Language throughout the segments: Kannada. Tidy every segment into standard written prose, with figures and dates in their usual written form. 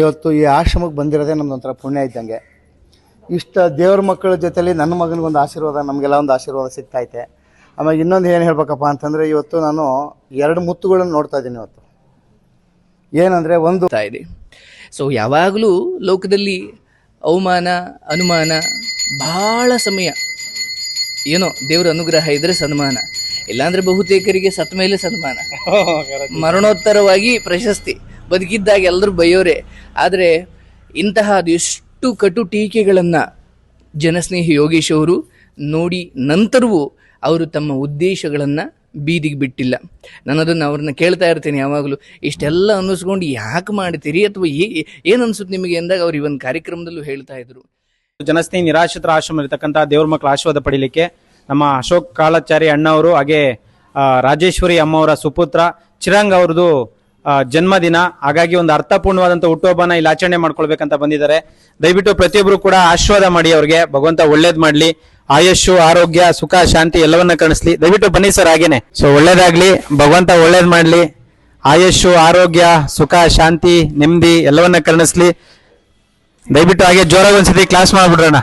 ಇವತ್ತು ಈ ಆಶ್ರಮಕ್ಕೆ ಬಂದಿರೋದೇ ನಮ್ದೊಂಥರ ಪುಣ್ಯ ಇದ್ದಂಗೆ. ಇಷ್ಟ ದೇವ್ರ ಮಕ್ಕಳ ಜೊತೆಲಿ ನನ್ನ ಮಗನಿಗೊಂದು ಆಶೀರ್ವಾದ, ನಮಗೆಲ್ಲ ಒಂದು ಆಶೀರ್ವಾದ ಸಿಗ್ತೈತೆ. ಆಮೇಲೆ ಇನ್ನೊಂದು ಏನು ಹೇಳ್ಬೇಕಪ್ಪ ಅಂತಂದರೆ, ಇವತ್ತು ನಾನು 2 ಮುತ್ತುಗಳನ್ನು ನೋಡ್ತಾ ಇದ್ದೀನಿ ಇವತ್ತು. ಏನಂದರೆ ಒಂದು ಇದೆ. ಸೊ ಯಾವಾಗಲೂ ಲೋಕದಲ್ಲಿ ಅವಮಾನ ಅನುಮಾನ ಬಹಳ ಸಮಯ, ಏನೋ ದೇವರ ಅನುಗ್ರಹ ಇದ್ರೆ ಸನ್ಮಾನ, ಇಲ್ಲಾಂದ್ರೆ ಬಹುತೇಕರಿಗೆ ಸತ್ತ ಮೇಲೆ ಸನ್ಮಾನ, ಮರಣೋತ್ತರವಾಗಿ ಪ್ರಶಸ್ತಿ, ಬದುಕಿದ್ದಾಗ ಎಲ್ಲರೂ ಬೈಯೋರೆ. ಆದರೆ ಇಂತಹ ಅದೆಷ್ಟು ಕಟು ಟೀಕೆಗಳನ್ನು ಜನಸ್ನೇಹಿ ಯೋಗೇಶ್ ಅವರು ನೋಡಿ ನಂತರವೂ ಅವರು ತಮ್ಮ ಉದ್ದೇಶಗಳನ್ನು ಬೀದಿಗೆ ಬಿಟ್ಟಿಲ್ಲ. ನಾನು ಅದನ್ನು ಅವ್ರನ್ನ ಕೇಳ್ತಾ ಇರ್ತೀನಿ ಯಾವಾಗಲೂ, ಇಷ್ಟೆಲ್ಲ ಅನ್ನಿಸ್ಕೊಂಡು ಯಾಕೆ ಮಾಡ್ತೀರಿ ಅಥವಾ ಏನು ಅನ್ಸುತ್ತೆ ನಿಮಗೆ ಅಂದಾಗ ಅವ್ರು ಈ ಒಂದು ಕಾರ್ಯಕ್ರಮದಲ್ಲೂ ಹೇಳ್ತಾ ಇದ್ರು. ಜನಸ್ನೇಹಿ ನಿರಾಶ್ರಿತರ ಆಶ್ರಮ ಇರತಕ್ಕಂಥ ದೇವ್ರ ಮಕ್ಕಳ ಆಶೀರ್ವಾದ ಪಡೀಲಿಕ್ಕೆ ನಮ್ಮ ಅಶೋಕ್ ಕಾಳಾಚಾರಿ ಅಣ್ಣವರು, ಹಾಗೆ ರಾಜೇಶ್ವರಿ ಅಮ್ಮವರ ಸುಪುತ್ರ ಚಿರಂಗ್ ಅವ್ರದ್ದು ಜನ್ಮದಿನ. ಹಾಗಾಗಿ ಒಂದು ಅರ್ಥಪೂರ್ಣವಾದಂಥ ಹುಟ್ಟುಹಬ್ಬನ ಇಲ್ಲಿ ಆಚರಣೆ ಮಾಡ್ಕೊಳ್ಬೇಕಂತ ಬಂದಿದ್ದಾರೆ. ದಯವಿಟ್ಟು ಪ್ರತಿಯೊಬ್ಬರು ಕೂಡ ಆಶೀರ್ವಾದ ಮಾಡಿ, ಅವ್ರಿಗೆ ಭಗವಂತ ಒಳ್ಳೇದ್ ಮಾಡ್ಲಿ, ಆಯುಷು ಆರೋಗ್ಯ ಸುಖ ಶಾಂತಿ ಎಲ್ಲವನ್ನ ಕಣಿಸ್ಲಿ. ದಯವಿಟ್ಟು ಬನ್ನಿ ಸರ್, ಹಾಗೇನೆ. ಸೊ ಒಳ್ಳೇದಾಗ್ಲಿ, ಭಗವಂತ ಒಳ್ಳೇದ್ ಮಾಡ್ಲಿ, ಆಯುಷು ಆರೋಗ್ಯ ಸುಖ ಶಾಂತಿ ನೆಮ್ಮದಿ ಎಲ್ಲವನ್ನ ಕರುಣಿಸ್ಲಿ. ದಯವಿಟ್ಟು ಹಾಗೆ ಜೋರಾಗಿ ಒಂದ್ಸತಿ ಕ್ಲಾಸ್ ಮಾಡ್ಬಿಡ್ರೋಣ.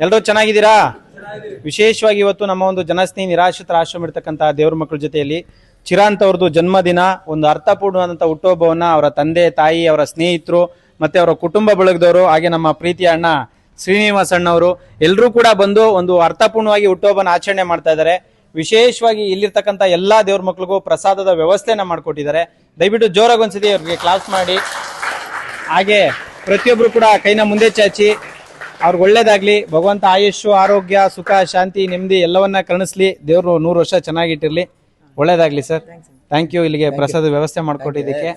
ಎಲ್ಲರೂ ಚೆನ್ನಾಗಿದ್ದೀರಾ? ವಿಶೇಷವಾಗಿ ಇವತ್ತು ನಮ್ಮ ಒಂದು ಜನಸ್ನೇಹಿ ನಿರಾಶ್ರಿತರ ಆಶ್ರಮ ಇರ್ತಕ್ಕಂಥ ದೇವ್ರ ಮಕ್ಕಳ ಜೊತೆಯಲ್ಲಿ ಚಿರಾಂತ್ ಅವ್ರದ್ದು ಜನ್ಮದಿನ, ಒಂದು ಅರ್ಥಪೂರ್ಣವಾದಂಥ ಹುಟ್ಟುಹಬ್ಬವನ್ನ ಅವರ ತಂದೆ ತಾಯಿ, ಅವರ ಸ್ನೇಹಿತರು ಮತ್ತೆ ಅವರ ಕುಟುಂಬ ಬಳಗದವರು, ಹಾಗೆ ನಮ್ಮ ಪ್ರೀತಿಯ ಅಣ್ಣ ಶ್ರೀನಿವಾಸ್ ಅಣ್ಣವರು ಎಲ್ಲರೂ ಕೂಡ ಬಂದು ಒಂದು ಅರ್ಥಪೂರ್ಣವಾಗಿ ಹುಟ್ಟುಹಬ್ಬನ ಆಚರಣೆ ಮಾಡ್ತಾ ಇದ್ದಾರೆ. ವಿಶೇಷವಾಗಿ ಇಲ್ಲಿರ್ತಕ್ಕಂಥ ಎಲ್ಲಾ ದೇವ್ರ ಮಕ್ಕಳಿಗೂ ಪ್ರಸಾದದ ವ್ಯವಸ್ಥೆನ ಮಾಡಿಕೊಟ್ಟಿದ್ದಾರೆ. ದಯವಿಟ್ಟು ಜೋರಾಗಿ ಒಂದ್ಸತಿ ಅವ್ರಿಗೆ ಕ್ಲಾಸ್ ಮಾಡಿ, ಹಾಗೆ ಪ್ರತಿಯೊಬ್ರು ಕೂಡ ಕೈನ ಮುಂದೆ ಚಾಚಿ ಅವ್ರಿಗೆ ಒಳ್ಳೇದಾಗ್ಲಿ, ಭಗವಂತ ಆಯುಷು ಆರೋಗ್ಯ ಸುಖ ಶಾಂತಿ ನೆಮ್ಮದಿ ಎಲ್ಲವನ್ನ ಕರುಣಿಸ್ಲಿ, ದೇವ್ರು 100 ವರ್ಷ ಚೆನ್ನಾಗಿಟ್ಟಿರ್ಲಿ, ಒಳ್ಳೇದಾಗ್ಲಿ ಸರ್. ಥ್ಯಾಂಕ್ ಯು ಇಲ್ಲಿಗೆ ಪ್ರಸಾದ ವ್ಯವಸ್ಥೆ ಮಾಡ್ಕೊಟ್ಟಿದ್ದಕ್ಕೆ.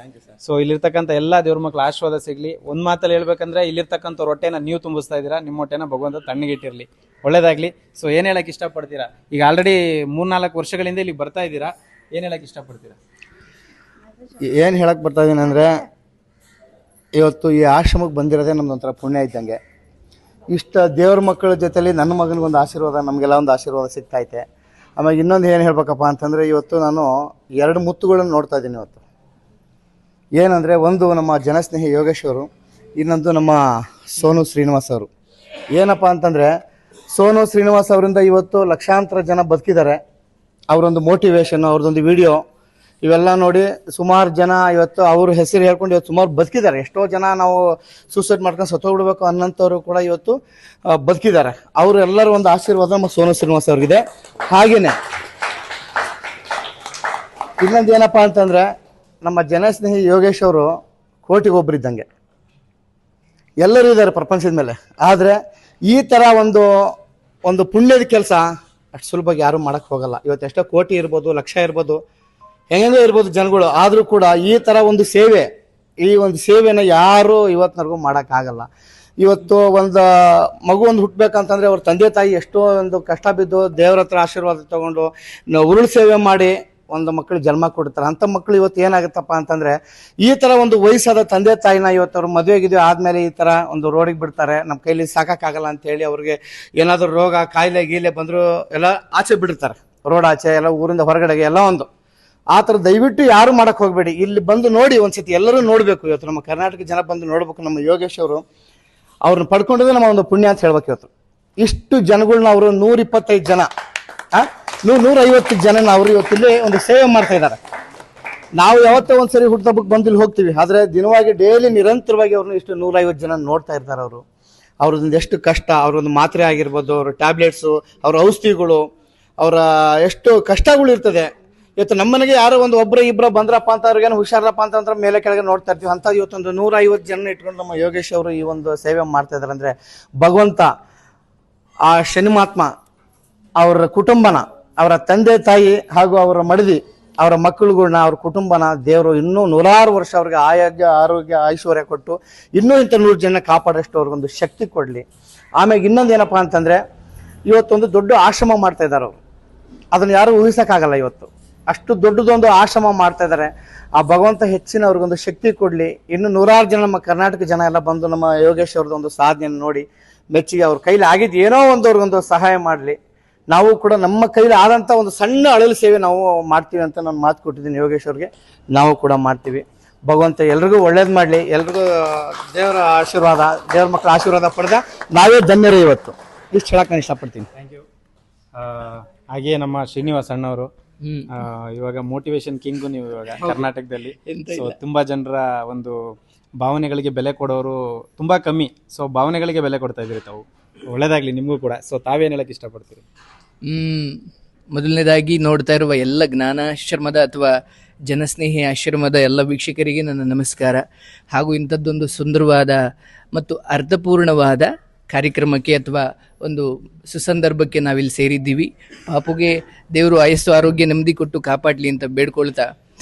ಸೊ ಇಲ್ಲಿರ್ತಕ್ಕಂಥ ಎಲ್ಲಾ ದೇವ್ರ ಮಕ್ಕಳ ಆಶೀರ್ವಾದ ಸಿಗ್ಲಿ. ಒಂದ್ ಮಾತಲ್ಲಿ ಹೇಳ್ಬೇಕಂದ್ರೆ, ಇಲ್ಲಿರ್ತಕ್ಕಂಥ ಹೊಟ್ಟೆನ ನೀವು ತುಂಬಿಸ್ತಾ ಇದ್ದೀರಾ, ನಿಮ್ಮ ಹೊಟ್ಟೆನ ಭಗವಂತ ತಣ್ಣಗಿಟ್ಟಿರ್ಲಿ, ಒಳ್ಳೇದಾಗ್ಲಿ. ಸೊ ಏನ್ ಹೇಳಕ್ ಇಷ್ಟಪಡ್ತೀರಾ? ಈಗ ಆಲ್ರೆಡಿ 3-4 ವರ್ಷಗಳಿಂದ ಇಲ್ಲಿ ಬರ್ತಾ ಇದ್ದೀರಾ, ಏನ್ ಹೇಳಕ್ ಇಷ್ಟಪಡ್ತೀರಾ? ಏನು ಹೇಳಕ್ಕೆ ಬರ್ತಾ ಇದ್ದೀನಿ ಅಂದರೆ, ಇವತ್ತು ಈ ಆಶ್ರಮಕ್ಕೆ ಬಂದಿರೋದೇ ನಮ್ದೊಂಥರ ಪುಣ್ಯ ಇದ್ದಂಗೆ. ಇಷ್ಟ ದೇವ್ರ ಮಕ್ಕಳ ಜೊತೆಲಿ ನನ್ನ ಮಗನಿಗೊಂದು ಆಶೀರ್ವಾದ, ನಮಗೆಲ್ಲ ಒಂದು ಆಶೀರ್ವಾದ ಸಿಗ್ತೈತೆ. ಆಮೇಲೆ ಇನ್ನೊಂದು ಏನು ಹೇಳ್ಬೇಕಪ್ಪ ಅಂತಂದರೆ, ಇವತ್ತು ನಾನು 2 ಮುತ್ತುಗಳನ್ನು ನೋಡ್ತಾ ಇದ್ದೀನಿ ಇವತ್ತು. ಏನಂದರೆ, ಒಂದು ನಮ್ಮ ಜನಸ್ನೇಹಿ ಯೋಗೇಶ್ ಅವರು, ಇನ್ನೊಂದು ನಮ್ಮ ಸೋನು ಶ್ರೀನಿವಾಸ್ ಅವರು. ಏನಪ್ಪ ಅಂತಂದರೆ, ಸೋನು ಶ್ರೀನಿವಾಸ್ ಅವರಿಂದ ಇವತ್ತು ಲಕ್ಷಾಂತರ ಜನ ಬದುಕಿದ್ದಾರೆ. ಅವರೊಂದು ಮೋಟಿವೇಶನ್, ಅವ್ರದ್ದೊಂದು ವಿಡಿಯೋ ಇವೆಲ್ಲ ನೋಡಿ ಸುಮಾರು ಜನ ಇವತ್ತು ಅವ್ರ ಹೆಸರು ಹೇಳ್ಕೊಂಡು ಇವತ್ತು ಸುಮಾರು ಬದುಕಿದ್ದಾರೆ. ಎಷ್ಟೋ ಜನ ನಾವು ಸೂಸೈಡ್ ಮಾಡ್ಕೊಂಡು ಸತ್ತೋಗ್ಬಿಡ್ಬೇಕು ಅನ್ನೋಂಥವ್ರು ಕೂಡ ಇವತ್ತು ಬದುಕಿದ್ದಾರೆ. ಅವರು ಎಲ್ಲರೂ ಒಂದು ಆಶೀರ್ವಾದ ನಮ್ಮ ಸೋನು ಶ್ರೀನಿವಾಸ್ ಅವ್ರಿಗಿದೆ. ಹಾಗೇನೆ ಇನ್ನೊಂದು ಏನಪ್ಪ ಅಂತಂದರೆ, ನಮ್ಮ ಜನಸ್ನೇಹಿ ಯೋಗೇಶ್ ಅವರು ಕೋಟಿಗೊಬ್ಬರಿದ್ದಂಗೆ. ಎಲ್ಲರೂ ಇದ್ದಾರೆ ಪ್ರಪಂಚದ ಮೇಲೆ. ಆದರೆ ಈ ಥರ ಒಂದು ಪುಣ್ಯದ ಕೆಲಸ ಅಷ್ಟು ಸುಲಭವಾಗಿ ಯಾರೂ ಮಾಡೋಕ್ಕೆ ಹೋಗಲ್ಲ. ಇವತ್ತು ಎಷ್ಟೋ ಕೋಟಿ ಇರ್ಬೋದು, ಲಕ್ಷ ಇರ್ಬೋದು, ಹೆಂಗೋ ಇರ್ಬೋದು ಜನಗಳು, ಆದರೂ ಕೂಡ ಈ ಥರ ಒಂದು ಸೇವೆ, ಈ ಒಂದು ಸೇವೆನ ಯಾರೂ ಇವತ್ತಿನವರೆಗೂ ಮಾಡೋಕ್ಕಾಗಲ್ಲ. ಇವತ್ತು ಒಂದು ಮಗು ಹುಟ್ಟಬೇಕಂತಂದರೆ ಅವ್ರ ತಂದೆ ತಾಯಿ ಎಷ್ಟೋ ಒಂದು ಕಷ್ಟ ಬಿದ್ದು ದೇವ್ರ ಹತ್ರ ಆಶೀರ್ವಾದ ತೊಗೊಂಡು ಉರುಳು ಸೇವೆ ಮಾಡಿ ಒಂದು ಮಕ್ಕಳು ಜನ್ಮ ಕೊಡ್ತಾರೆ. ಅಂಥ ಮಕ್ಕಳು ಇವತ್ತು ಏನಾಗುತ್ತಪ್ಪ ಅಂತಂದರೆ, ಈ ಥರ ಒಂದು ವಯಸ್ಸಾದ ತಂದೆ ತಾಯಿನ ಇವತ್ತು ಅವ್ರು ಮದುವೆಗಿದ್ವಿ ಆದಮೇಲೆ ಈ ಥರ ಒಂದು ರೋಡಿಗೆ ಬಿಡ್ತಾರೆ. ನಮ್ಮ ಕೈಲಿ ಸಾಕಾಗಲ್ಲ ಅಂತೇಳಿ ಅವ್ರಿಗೆ ಏನಾದರೂ ರೋಗ ಕಾಯಿಲೆ ಗೀಲೆ ಬಂದರೂ ಎಲ್ಲ ಆಚೆ ಬಿಡ್ತಾರೆ, ರೋಡ್ ಆಚೆ ಎಲ್ಲ ಊರಿಂದ ಹೊರಗಡೆಗೆ ಎಲ್ಲ ಒಂದು. ಆ ಥರ ದಯವಿಟ್ಟು ಯಾರು ಮಾಡೋಕ್ಕೆ ಹೋಗಬೇಡಿ. ಇಲ್ಲಿ ಬಂದು ನೋಡಿ, ಒಂದ್ಸತಿ ಎಲ್ಲರೂ ನೋಡಬೇಕು. ಇವತ್ತು ನಮ್ಮ ಕರ್ನಾಟಕ ಜನ ಬಂದು ನೋಡ್ಬೇಕು. ನಮ್ಮ ಯೋಗೇಶ್ ಅವರು ಅವ್ರನ್ನ ಪಡ್ಕೊಂಡಿದ್ರೆ ನಮ್ಮ ಒಂದು ಪುಣ್ಯ ಅಂತ ಹೇಳ್ಬೇಕು. ಇವತ್ತು ಇಷ್ಟು ಜನಗಳನ್ನ ಅವರು 125 ಜನ 150 ಜನನ ಅವರು ಇವತ್ತಿಲ್ಲಿ ಒಂದು ಸೇವೆ ಮಾಡ್ತಾ ಇದ್ದಾರೆ. ನಾವು ಯಾವತ್ತೋ ಒಂದ್ಸರಿ ಹುಟ್ಟುಹಬ್ಬಕ್ಕೆ ಬಂದು ಇಲ್ಲಿ ಹೋಗ್ತೀವಿ, ಆದರೆ ದಿನವಾಗಿ ಡೈಲಿ ನಿರಂತರವಾಗಿ ಅವ್ರನ್ನ ಇಷ್ಟು 150 ಜನ ನೋಡ್ತಾ ಇರ್ತಾರೆ. ಅವ್ರದ್ದು ಎಷ್ಟು ಕಷ್ಟ, ಅವ್ರೊಂದು ಮಾತ್ರೆ ಆಗಿರ್ಬೋದು, ಅವ್ರ ಟ್ಯಾಬ್ಲೆಟ್ಸು, ಅವ್ರ ಔಷಧಿಗಳು, ಅವರ ಎಷ್ಟು ಕಷ್ಟಗಳು ಇರ್ತದೆ. ಇವತ್ತು ನಮ್ಮನೆಗೆ ಯಾರೋ ಒಬ್ಬರು ಇಬ್ಬರು ಬಂದ್ರಪ್ಪ ಅಂತ ಅವ್ರಿಗೇನು ಹುಷಾರಪ್ಪ ಅಂತಂದ್ರೆ ಮೇಲೆ ಕೆಳಗೆ ನೋಡ್ತಾ ಇರ್ತೀವಿ. ಅಂತ ಇವತ್ತೊಂದು 150 ಜನ ಇಟ್ಕೊಂಡು ನಮ್ಮ ಯೋಗೇಶ್ ಅವರು ಈ ಒಂದು ಸೇವೆ ಮಾಡ್ತಾ ಇದ್ದಾರೆ. ಅಂದರೆ ಭಗವಂತ ಆ ಶನಿಮಾತ್ಮ ಅವರ ಕುಟುಂಬನ, ಅವರ ತಂದೆ ತಾಯಿ ಹಾಗೂ ಅವರ ಮಡದಿ, ಅವರ ಮಕ್ಕಳುಗಳನ್ನ, ಅವ್ರ ಕುಟುಂಬನ ದೇವರು ಇನ್ನೂ 100 ವರ್ಷ ಅವ್ರಿಗೆ ಆರೋಗ್ಯ ಐಶ್ವರ್ಯ ಕೊಟ್ಟು ಇನ್ನೂ ಇಂಥ 100 ಜನ ಕಾಪಾಡೋಷ್ಟು ಅವ್ರಿಗೊಂದು ಶಕ್ತಿ ಕೊಡಲಿ. ಆಮೇಲೆ ಇನ್ನೊಂದು ಏನಪ್ಪ ಅಂತಂದರೆ, ಇವತ್ತೊಂದು ದೊಡ್ಡ ಆಶ್ರಮ ಮಾಡ್ತಾ ಇದ್ದಾರೆ ಅವರು. ಅದನ್ನು ಯಾರು ಊಹಿಸೋಕ್ಕಾಗಲ್ಲ. ಇವತ್ತು ಅಷ್ಟು ದೊಡ್ಡದೊಂದು ಆಶ್ರಮ ಮಾಡ್ತಾ ಇದ್ದಾರೆ. ಆ ಭಗವಂತ ಹೆಚ್ಚಿನ ಅವ್ರಿಗೊಂದು ಶಕ್ತಿ ಕೊಡಲಿ. ಇನ್ನು 100 ಜನ ನಮ್ಮ ಕರ್ನಾಟಕ ಜನ ಎಲ್ಲ ಬಂದು ನಮ್ಮ ಯೋಗೇಶ್ ಅವ್ರದ್ದೊಂದು ಸಾಧನೆಯನ್ನು ನೋಡಿ ಮೆಚ್ಚಿಗೆ ಅವ್ರ ಕೈಲಿ ಆಗಿದ್ದು ಏನೋ ಒಂದು ಅವ್ರಿಗೊಂದು ಸಹಾಯ ಮಾಡಲಿ. ನಾವು ಕೂಡ ನಮ್ಮ ಕೈಲಿ ಆದಂಥ ಒಂದು ಸಣ್ಣ ಅಳಲು ಸೇವೆ ನಾವು ಮಾಡ್ತೀವಿ ಅಂತ ನಾನು ಮಾತು ಕೊಟ್ಟಿದ್ದೀನಿ ಯೋಗೇಶ್ ಅವ್ರಿಗೆ. ನಾವು ಕೂಡ ಮಾಡ್ತೀವಿ. ಭಗವಂತ ಎಲ್ರಿಗೂ ಒಳ್ಳೇದು ಮಾಡಲಿ, ಎಲ್ರಿಗೂ ದೇವರ ಆಶೀರ್ವಾದ, ದೇವ್ರ ಮಕ್ಕಳ ಆಶೀರ್ವಾದ ಪಡೆದ ನಾವೇ ಧನ್ಯರೇ ಇವತ್ತು. ಇಷ್ಟು ಹೇಳಕ್ಕೆ ನಾನು ಇಷ್ಟಪಡ್ತೀನಿ. Thank you. ಹಾಗೆ ನಮ್ಮ ಶ್ರೀನಿವಾಸ್ ಅಣ್ಣವರು ಇವಾಗ ಮೋಟಿವೇಶನ್ ಕಿಂಗು ನೀವು ಇವಾಗ ಕರ್ನಾಟಕದಲ್ಲಿ. ಸೊ ತುಂಬಾ ಜನರ ಒಂದು ಭಾವನೆಗಳಿಗೆ ಬೆಲೆ ಕೊಡೋರು ತುಂಬಾ ಕಮ್ಮಿ. ಸೊ ಭಾವನೆಗಳಿಗೆ ಬೆಲೆ ಕೊಡ್ತಾ ಇದ್ರಿ ತಾವು. ಒಳ್ಳೇದಾಗ್ಲಿ ನಿಮಗೂ ಕೂಡ. ಸೊ ತಾವೇನು ಹೇಳಕ್ ಇಷ್ಟಪಡ್ತೀರಿ? ಮೊದಲನೇದಾಗಿ ನೋಡ್ತಾ ಇರುವ ಎಲ್ಲ ಜ್ಞಾನಾಶ್ರಮದ ಅಥವಾ ಜನಸ್ನೇಹಿ ಆಶ್ರಮದ ಎಲ್ಲ ವೀಕ್ಷಕರಿಗೆ ನನ್ನ ನಮಸ್ಕಾರ. ಹಾಗೂ ಇಂಥದ್ದೊಂದು ಸುಂದರವಾದ ಮತ್ತು ಅರ್ಥಪೂರ್ಣವಾದ ಕಾರ್ಯಕ್ರಮಕ್ಕೆ ಅಥವಾ ಒಂದು ಸುಸಂದರ್ಭಕ್ಕೆ ನಾವಿಲ್ಲಿ ಸೇರಿದ್ದೀವಿ. ಪಾಪುಗೆ ದೇವರು ಆಯಸ್ಸು ಆರೋಗ್ಯ ನೆಮ್ಮದಿ ಕೊಟ್ಟು ಕಾಪಾಡಲಿ ಅಂತ ಬೇಡ್ಕೊಳ್ತಾ,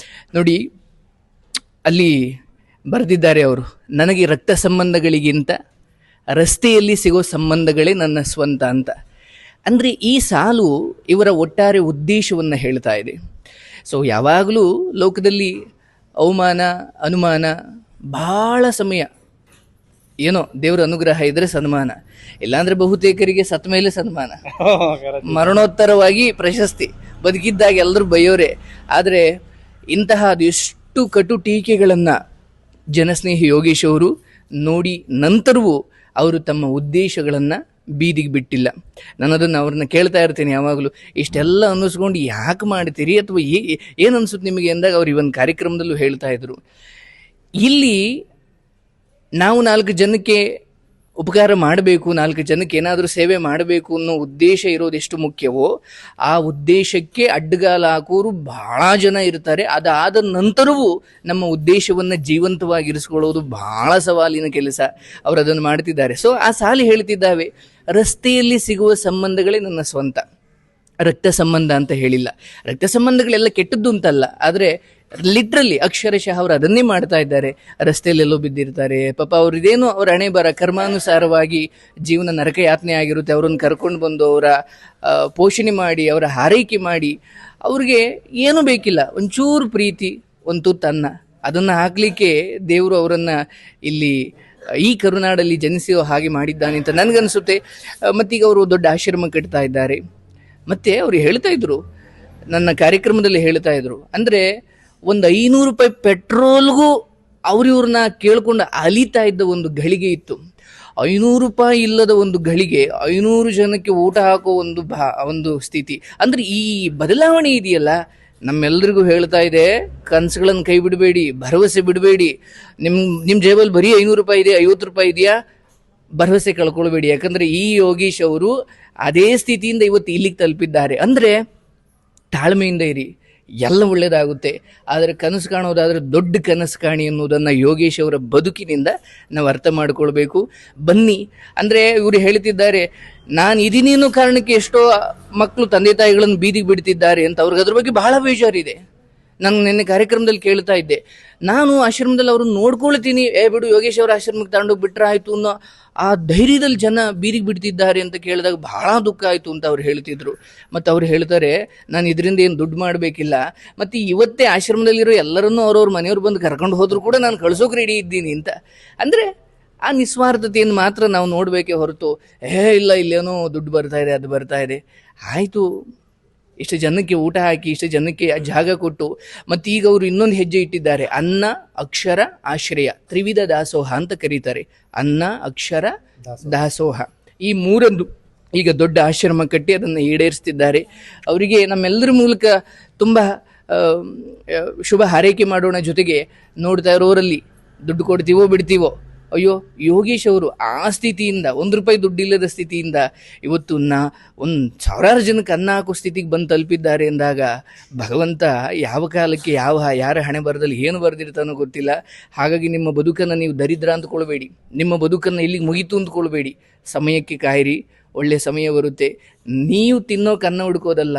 ನೋಡಿ ಅಲ್ಲಿ ಬರೆದಿದ್ದಾರೆ ಅವರು, ನನಗೆ ರಕ್ತ ಸಂಬಂಧಗಳಿಗಿಂತ ರಸ್ತೆಯಲ್ಲಿ ಸಿಗೋ ಸಂಬಂಧಗಳೇ ನನ್ನ ಸ್ವಂತ ಅಂತ. ಅಂದರೆ ಈ ಸಾಲು ಇವರ ಒಟ್ಟಾರೆ ಉದ್ದೇಶವನ್ನು ಹೇಳ್ತಾ ಇದೆ. ಸೊ ಯಾವಾಗಲೂ ಲೋಕದಲ್ಲಿ ಅವಮಾನ ಅನುಮಾನ ಭಾಳ ಸಮಯ, ಏನೋ ದೇವರ ಅನುಗ್ರಹ ಇದ್ರೆ ಸನ್ಮಾನ, ಇಲ್ಲಾಂದ್ರೆ ಬಹುತೇಕರಿಗೆ ಸತ್ತ ಮೇಲೆ ಸನ್ಮಾನ, ಮರಣೋತ್ತರವಾಗಿ ಪ್ರಶಸ್ತಿ, ಬದುಕಿದ್ದಾಗ ಎಲ್ಲರೂ ಬೈಯೋರೆ. ಆದರೆ ಇಂತಹ ಅದೆಷ್ಟು ಕಟು ಟೀಕೆಗಳನ್ನು ಜನಸ್ನೇಹಿ ಯೋಗೇಶ್ ಅವರು ನೋಡಿ ನಂತರವೂ ಅವರು ತಮ್ಮ ಉದ್ದೇಶಗಳನ್ನು ಬೀದಿಗೆ ಬಿಟ್ಟಿಲ್ಲ. ನಾನು ಅದನ್ನು ಅವ್ರನ್ನ ಕೇಳ್ತಾ ಇರ್ತೀನಿ ಯಾವಾಗಲೂ, ಇಷ್ಟೆಲ್ಲ ಅನ್ನಿಸ್ಕೊಂಡು ಯಾಕೆ ಮಾಡ್ತೀರಿ ಅಥವಾ ಏನು ಅನ್ಸುತ್ತೆ ನಿಮಗೆ ಅಂದಾಗ ಅವ್ರು ಇವನ್ ಕಾರ್ಯಕ್ರಮದಲ್ಲೂ ಹೇಳ್ತಾ ಇದ್ರು, ಇಲ್ಲಿ ನಾವು 4 ಜನಕ್ಕೆ ಉಪಕಾರ ಮಾಡಬೇಕು, 4 ಜನಕ್ಕೆ ಏನಾದರೂ ಸೇವೆ ಮಾಡಬೇಕು ಅನ್ನೋ ಉದ್ದೇಶ ಇರೋದು ಎಷ್ಟು ಮುಖ್ಯವೋ ಆ ಉದ್ದೇಶಕ್ಕೆ ಅಡ್ಡಗಾಲ ಹಾಕೋರು ಬಹಳ ಜನ ಇರ್ತಾರೆ. ಅದಾದ ನಂತರವೂ ನಮ್ಮ ಉದ್ದೇಶವನ್ನು ಜೀವಂತವಾಗಿರಿಸ್ಕೊಳ್ಳೋದು ಬಹಳ ಸವಾಲಿನ ಕೆಲಸ. ಅವರು ಅದನ್ನು ಮಾಡ್ತಿದ್ದಾರೆ. ಸೊ ಆ ಸಾಲಿ ಹೇಳ್ತಿದ್ದಾವೆ, ರಸ್ತೆಯಲ್ಲಿ ಸಿಗುವ ಸಂಬಂಧಗಳೇ ನನ್ನ ಸ್ವಂತ. ರಕ್ತ ಸಂಬಂಧ ಅಂತ ಹೇಳಿಲ್ಲ. ರಕ್ತ ಸಂಬಂಧಗಳೆಲ್ಲ ಕೆಟ್ಟದ್ದು ಅಂತಲ್ಲ, ಆದರೆ ಲಿಟ್ರಲಿ ಅಕ್ಷರಶಃ ಅವರು ಅದನ್ನೇ ಮಾಡ್ತಾ ಇದ್ದಾರೆ. ರಸ್ತೆಯಲ್ಲೆಲ್ಲೋ ಬಿದ್ದಿರ್ತಾರೆ ಪಾಪ, ಅವ್ರದ್ದೇನು ಅವ್ರ ಹಣೆ ಬರ ಕರ್ಮಾನುಸಾರವಾಗಿ ಜೀವನ ನರಕ ಯಾತನೆ ಆಗಿರುತ್ತೆ. ಅವರನ್ನು ಕರ್ಕೊಂಡು ಬಂದು ಅವರ ಪೋಷಣೆ ಮಾಡಿ, ಅವರ ಹಾರೈಕೆ ಮಾಡಿ, ಅವ್ರಿಗೆ ಏನೂ ಬೇಕಿಲ್ಲ, ಒಂಚೂರು ಪ್ರೀತಿ, ಒಂದು ತುತ್ತು ಅನ್ನ, ಅದನ್ನು ಹಾಕಲಿಕ್ಕೆ ದೇವರು ಅವರನ್ನು ಇಲ್ಲಿ ಈ ಕರುನಾಡಲ್ಲಿ ಜನಿಸೋ ಹಾಗೆ ಮಾಡಿದ್ದಾನೆ ಅಂತ ನನಗನ್ಸುತ್ತೆ. ಮತ್ತೀಗ ಅವರು ದೊಡ್ಡ ಆಶ್ರಮ ಕಟ್ತಾ ಇದ್ದಾರೆ. ಮತ್ತು ಅವರು ಹೇಳ್ತಾ ಇದ್ರು, ನನ್ನ ಕಾರ್ಯಕ್ರಮದಲ್ಲಿ ಹೇಳ್ತಾ ಇದ್ರು, ಅಂದರೆ ಒಂದು 500 ರೂಪಾಯಿ ಪೆಟ್ರೋಲ್ಗೂ ಅವ್ರಿವ್ರನ್ನ ಕೇಳ್ಕೊಂಡು ಅಲಿತಾ ಇದ್ದ ಒಂದು ಗಳಿಗೆ ಇತ್ತು. 500 ರೂಪಾಯಿ ಇಲ್ಲದ ಒಂದು ಗಳಿಗೆ 500 ಜನಕ್ಕೆ ಊಟ ಹಾಕೋ ಒಂದು ಸ್ಥಿತಿ. ಅಂದರೆ ಈ ಬದಲಾವಣೆ ಇದೆಯಲ್ಲ, ನಮ್ಮೆಲ್ಲರಿಗೂ ಹೇಳ್ತಾ ಇದೆ, ಕನಸುಗಳನ್ನು ಕೈ ಬಿಡಬೇಡಿ, ಭರವಸೆ ಬಿಡಬೇಡಿ. ನಿಮ್ಮ ಜೇಬಲ್ಲಿ ಬರೀ 500 ರೂಪಾಯಿ ಇದೆ, 50 ರೂಪಾಯಿ ಇದೆಯಾ, ಭರವಸೆ ಕಳ್ಕೊಳ್ಬೇಡಿ. ಯಾಕಂದರೆ ಈ ಯೋಗೀಶ್ ಅವರು ಅದೇ ಸ್ಥಿತಿಯಿಂದ ಇವತ್ತು ಇಲ್ಲಿಗೆ ತಲುಪಿದ್ದಾರೆ. ಅಂದರೆ ತಾಳ್ಮೆಯಿಂದ ಇರಿ, ಎಲ್ಲ ಒಳ್ಳೆಯದಾಗುತ್ತೆ. ಆದರೆ ಕನಸು ಕಾಣೋದಾದರೆ ದೊಡ್ಡ ಕನಸು ಕಾಣಿ ಅನ್ನೋದನ್ನು ಯೋಗೇಶ್ ಅವರ ಬದುಕಿನಿಂದ ನಾವು ಅರ್ಥ ಮಾಡ್ಕೊಳ್ಬೇಕು. ಬನ್ನಿ, ಅಂದರೆ ಇವರು ಹೇಳ್ತಿದ್ದಾರೆ, ನಾನು ಇದೀನಿ ಅನ್ನೋ ಕಾರಣಕ್ಕೆ ಎಷ್ಟೋ ಮಕ್ಕಳು ತಂದೆ ತಾಯಿಗಳನ್ನು ಬೀದಿಗೆ ಬಿಡ್ತಿದ್ದಾರೆ ಅಂತ. ಅವ್ರಿಗೆ ಅದ್ರ ಬಗ್ಗೆ ಬಹಳ ಬೇಜಾರಿದೆ. ನಾನು ನಿನ್ನೆ ಕಾರ್ಯಕ್ರಮದಲ್ಲಿ ಕೇಳ್ತಾ ಇದ್ದೆ, ನಾನು ಆಶ್ರಮದಲ್ಲಿ ಅವ್ರನ್ನ ನೋಡ್ಕೊಳ್ತೀನಿ, ಬಿಡು ಯೋಗೇಶ್ ಅವರ ಆಶ್ರಮಕ್ಕೆ ತಗೊಂಡೋಗಿ ಬಿಟ್ರೆ ಆಯಿತು ಅನ್ನೋ ಆ ಧೈರ್ಯದಲ್ಲಿ ಜನ ಬೀದಿಗೆ ಬಿಡ್ತಿದ್ದಾರೆ ಅಂತ ಕೇಳಿದಾಗ ಬಹಳ ದುಃಖ ಆಯಿತು ಅಂತ ಅವ್ರು ಹೇಳ್ತಿದ್ರು. ಮತ್ತು ಅವ್ರು ಹೇಳ್ತಾರೆ, ನಾನು ಇದರಿಂದ ಏನು ದುಡ್ಡು ಮಾಡಬೇಕಿಲ್ಲ, ಮತ್ತು ಇವತ್ತೇ ಆಶ್ರಮದಲ್ಲಿರೋ ಎಲ್ಲರನ್ನೂ ಅವ್ರವ್ರ ಮನೆಯವ್ರು ಬಂದು ಕರ್ಕೊಂಡು ಹೋದ್ರು ಕೂಡ ನಾನು ಕಳ್ಸೋಕೆ ರೆಡಿ ಇದ್ದೀನಿ ಅಂತ. ಅಂದರೆ ಆ ನಿಸ್ವಾರ್ಥತೆಯನ್ನು ಮಾತ್ರ ನಾವು ನೋಡಬೇಕೇ ಹೊರತು, ಇಲ್ಲ ಇಲ್ಲೇನೋ ದುಡ್ಡು ಬರ್ತಾ ಇದೆ, ಅದು ಬರ್ತಾ ಇದೆ, ಆಯಿತು, ಇಷ್ಟು ಜನಕ್ಕೆ ಊಟ ಹಾಕಿ, ಇಷ್ಟು ಜನಕ್ಕೆ ಜಾಗ ಕೊಟ್ಟು, ಮತ್ತು ಈಗ ಅವರು ಇನ್ನೊಂದು ಹೆಜ್ಜೆ ಇಟ್ಟಿದ್ದಾರೆ, ಅನ್ನ ಅಕ್ಷರ ಆಶ್ರಯ ತ್ರಿವಿಧ ದಾಸೋಹ ಅಂತ ಕರೀತಾರೆ. ಅನ್ನ ಅಕ್ಷರ ದಾಸೋಹ, ಈ ಮೂರೊಂದು ಈಗ ದೊಡ್ಡ ಆಶ್ರಮ ಕಟ್ಟಿ ಅದನ್ನು ಈಡೇರಿಸ್ತಿದ್ದಾರೆ. ಅವರಿಗೆ ನಮ್ಮೆಲ್ಲರ ಮೂಲಕ ತುಂಬ ಶುಭ ಹಾರೈಕೆ ಮಾಡೋಣ. ಜೊತೆಗೆ ನೋಡ್ತಾ ಇರೋರಲ್ಲಿ ದುಡ್ಡು ಕೊಡ್ತೀವೋ ಬಿಡ್ತೀವೋ, ಅಯ್ಯೋ ಯೋಗೀಶ್ ಅವರು ಆ ಸ್ಥಿತಿಯಿಂದ, 1 ರೂಪಾಯಿ ದುಡ್ಡಿಲ್ಲದ ಸ್ಥಿತಿಯಿಂದ ಇವತ್ತು ಒಂದು ಸಾವಿರಾರು ಜನಕ್ಕೆ ಅನ್ನ ಹಾಕೋ ಸ್ಥಿತಿಗೆ ಬಂದು ತಲುಪಿದ್ದಾರೆ ಎಂದಾಗ ಭಗವಂತ ಯಾವ ಕಾಲಕ್ಕೆ ಯಾರ ಹಣೆ ಬರದಲ್ಲಿ ಏನು ಬರೆದಿರ್ತಾನೋ ಗೊತ್ತಿಲ್ಲ. ಹಾಗಾಗಿ ನಿಮ್ಮ ಬದುಕನ್ನು ನೀವು ದರಿದ್ರ ಅಂದ್ಕೊಳ್ಬೇಡಿ, ನಿಮ್ಮ ಬದುಕನ್ನು ಇಲ್ಲಿಗೆ ಮುಗೀತು ಅಂದ್ಕೊಳ್ಬೇಡಿ. ಸಮಯಕ್ಕೆ ಕಾಯಿರಿ, ಒಳ್ಳೆಯ ಸಮಯ ಬರುತ್ತೆ. ನೀವು ತಿನ್ನೋಕೆ ಅನ್ನ ಹುಡ್ಕೋದಲ್ಲ,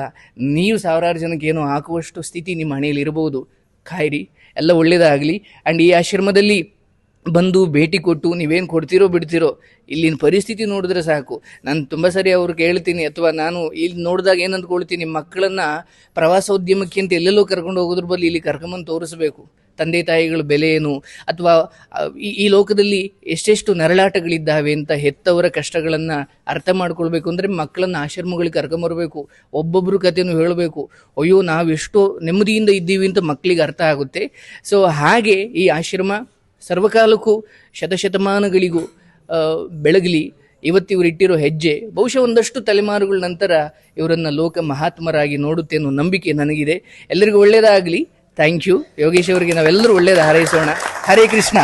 ನೀವು ಸಾವಿರಾರು ಜನಕ್ಕೆ ಏನೋ ಹಾಕುವಷ್ಟು ಸ್ಥಿತಿ ನಿಮ್ಮ ಹಣೆಯಲ್ಲಿ ಇರ್ಬೋದು. ಕಾಯಿರಿ, ಎಲ್ಲ ಒಳ್ಳೆಯದಾಗಲಿ. ಆ್ಯಂಡ್ ಈ ಆಶ್ರಮದಲ್ಲಿ ಬಂದು ಭೇಟಿ ಕೊಟ್ಟು ನೀವೇನು ಕೊಡ್ತೀರೋ ಬಿಡ್ತೀರೋ, ಇಲ್ಲಿನ ಪರಿಸ್ಥಿತಿ ನೋಡಿದ್ರೆ ಸಾಕು. ನಾನು ತುಂಬ ಸರಿ ಅವ್ರು ಕೇಳ್ತೀನಿ, ಅಥವಾ ನಾನು ಇಲ್ಲಿ ನೋಡಿದಾಗ ಏನು ಅಂದ್ಕೊಳ್ತೀನಿ, ಮಕ್ಕಳನ್ನು ಪ್ರವಾಸೋದ್ಯಮಕ್ಕೆ ಅಂತ ಎಲ್ಲೆಲ್ಲೋ ಕರ್ಕೊಂಡು ಹೋಗೋದ್ರ ಬದಲು ಇಲ್ಲಿ ಕರ್ಕೊಂಬಂದು ತೋರಿಸ್ಬೇಕು ತಂದೆ ತಾಯಿಗಳ ಬೆಲೆ ಏನು, ಅಥವಾ ಈ ಲೋಕದಲ್ಲಿ ಎಷ್ಟೆಷ್ಟು ನರಳಾಟಗಳಿದ್ದಾವೆ ಅಂತ ಹೆತ್ತವರ ಕಷ್ಟಗಳನ್ನು ಅರ್ಥ ಮಾಡ್ಕೊಳ್ಬೇಕು ಅಂದರೆ ಮಕ್ಕಳನ್ನು ಆಶ್ರಮಗಳಿಗೆ ಕರ್ಕೊಂಬರ್ಬೇಕು, ಒಬ್ಬೊಬ್ಬರು ಕಥೆನೂ ಹೇಳಬೇಕು. ಅಯ್ಯೋ ನಾವೆಷ್ಟೋ ನೆಮ್ಮದಿಯಿಂದ ಇದ್ದೀವಿ ಅಂತ ಮಕ್ಕಳಿಗೆ ಅರ್ಥ ಆಗುತ್ತೆ. ಸೊ ಹಾಗೆ ಈ ಆಶ್ರಮ ಸರ್ವಕಾಲಕ್ಕೂ ಶತಶತಮಾನಗಳಿಗೂ ಬೆಳಗಲಿ. ಇವತ್ತು ಇವರು ಇಟ್ಟಿರೋ ಹೆಜ್ಜೆ ಬಹುಶಃ ಒಂದಷ್ಟು ತಲೆಮಾರುಗಳ ನಂತರ ಇವರನ್ನು ಲೋಕ ಮಹಾತ್ಮರಾಗಿ ನೋಡುತ್ತೆ ಅನ್ನೋ ನಂಬಿಕೆ ನನಗಿದೆ. ಎಲ್ಲರಿಗೂ ಒಳ್ಳೆಯದಾಗಲಿ. Thank you. ಯೋಗೇಶ್ ಅವರಿಗೆ ನಾವೆಲ್ಲರೂ ಒಳ್ಳೆಯದು ಹಾರೈಸೋಣ. ಹರೇ ಕೃಷ್ಣ.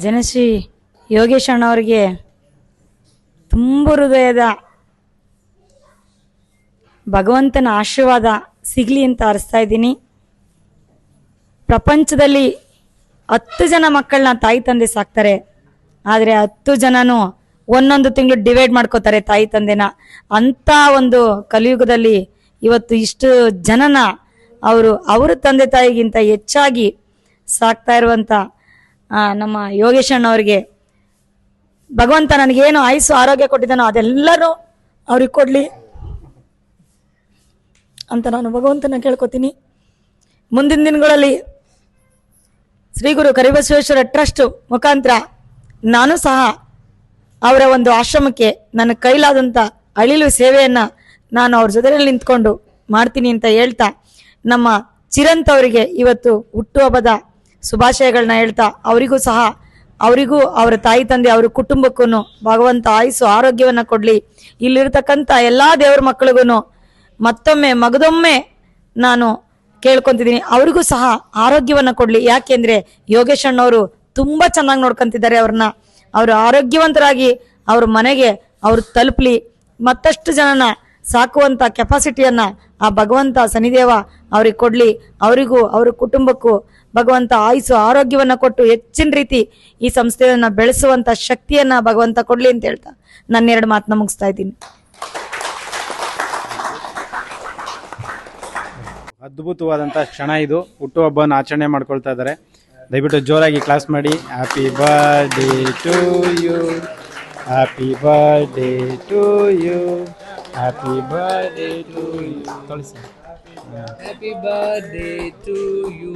ಜನಶ್ರೀ ಯೋಗೇಶ್ ಅಣ್ಣವ್ರಿಗೆ ತುಂಬ ಹೃದಯದ ಭಗವಂತನ ಆಶೀರ್ವಾದ ಸಿಗಲಿ ಅಂತ ಹಾರೈಸ್ತಾ ಇದ್ದೀನಿ. ಪ್ರಪಂಚದಲ್ಲಿ 10 ಜನ ಮಕ್ಕಳನ್ನ ತಾಯಿ ತಂದೆ ಸಾಕ್ತಾರೆ, ಆದರೆ 10 ಜನನೂ ಒಂದೊಂದು ತಿಂಗಳು ಡಿವೈಡ್ ಮಾಡ್ಕೋತಾರೆ ತಾಯಿ ತಂದೆನ. ಅಂಥ ಒಂದು ಕಲಿಯುಗದಲ್ಲಿ ಇವತ್ತು ಇಷ್ಟು ಜನನ ಅವ್ರ ತಂದೆ ತಾಯಿಗಿಂತ ಹೆಚ್ಚಾಗಿ ಸಾಕ್ತಾ ಇರುವಂಥ ನಮ್ಮ ಯೋಗೇಶ್ ಅಣ್ಣವ್ರಿಗೆ ಭಗವಂತ ನನಗೇನು ಆಯುಸ್ಸು ಆರೋಗ್ಯ ಕೊಟ್ಟಿದ್ದಾನೋ ಅದೆಲ್ಲರೂ ಅವ್ರಿಗೆ ಕೊಡಲಿ ಅಂತ ನಾನು ಭಗವಂತನ ಕೇಳ್ಕೊತೀನಿ. ಮುಂದಿನ ದಿನಗಳಲ್ಲಿ ಶ್ರೀ ಗುರು ಕರಿಬಸವೇಶ್ವರ ಟ್ರಸ್ಟ್ ಮುಖಾಂತರ ನಾನು ಸಹ ಅವರ ಒಂದು ಆಶ್ರಮಕ್ಕೆ ನನ್ನ ಕೈಲಾದಂಥ ಅಳಿಲು ಸೇವೆಯನ್ನು ನಾನು ಅವ್ರ ಜೊತೆಯಲ್ಲಿ ನಿಂತ್ಕೊಂಡು ಮಾಡ್ತೀನಿ ಅಂತ ಹೇಳ್ತಾ, ನಮ್ಮ ಚಿರಂತ್ ಅವರಿಗೆ ಇವತ್ತು ಹುಟ್ಟುಹಬ್ಬದ ಶುಭಾಶಯಗಳನ್ನ ಹೇಳ್ತಾ, ಅವರಿಗೂ ಅವರ ತಾಯಿ ತಂದೆ ಅವ್ರ ಕುಟುಂಬಕ್ಕೂ ಭಗವಂತ ಆಯುಸ್ಸು ಆರೋಗ್ಯವನ್ನು ಕೊಡಲಿ. ಇಲ್ಲಿರ್ತಕ್ಕಂಥ ಎಲ್ಲ ದೇವ್ರ ಮಕ್ಕಳಿಗೂ ಮಗದೊಮ್ಮೆ ನಾನು ಕೇಳ್ಕೊತಿದ್ದೀನಿ, ಅವರಿಗೂ ಸಹ ಆರೋಗ್ಯವನ್ನು ಕೊಡಲಿ. ಯಾಕೆಂದರೆ ಯೋಗೇಶ್ ಅಣ್ಣವರು ತುಂಬ ಚೆನ್ನಾಗಿ ನೋಡ್ಕೊತಿದ್ದಾರೆ ಅವ್ರನ್ನ. ಅವರು ಆರೋಗ್ಯವಂತರಾಗಿ ಅವ್ರ ಮನೆಗೆ ಅವರು ತಲುಪಲಿ, ಮತ್ತಷ್ಟು ಜನನ ಸಾಕುವಂಥ ಕೆಪಾಸಿಟಿಯನ್ನು ಆ ಭಗವಂತ ಶನಿದೇವ ಅವ್ರಿಗೆ ಕೊಡಲಿ. ಅವರಿಗೂ ಅವ್ರ ಕುಟುಂಬಕ್ಕೂ ಭಗವಂತ ಆಯುಸ್ಸು ಆರೋಗ್ಯವನ್ನು ಕೊಟ್ಟು ಹೆಚ್ಚಿನ ರೀತಿ ಈ ಸಂಸ್ಥೆಯನ್ನು ಬೆಳೆಸುವಂಥ ಶಕ್ತಿಯನ್ನು ಭಗವಂತ ಕೊಡಲಿ ಅಂತ ಹೇಳ್ತಾ ನನ್ನ 2 ಮಾತನ್ನ ಮುಗಿಸ್ತಾ ಇದ್ದೀನಿ. ಅದ್ಭುತವಾದಂಥ ಕ್ಷಣ ಇದು. ಹುಟ್ಟುಹಬ್ಬನ ಆಚರಣೆ ಮಾಡ್ಕೊಳ್ತಾ ಇದ್ದಾರೆ. ದಯವಿಟ್ಟು ಜೋರಾಗಿ ಕ್ಲಾಸ್ ಮಾಡಿ. Happy birthday to you, happy birthday to you, happy birthday to you. Tulasi. Happy birthday to you.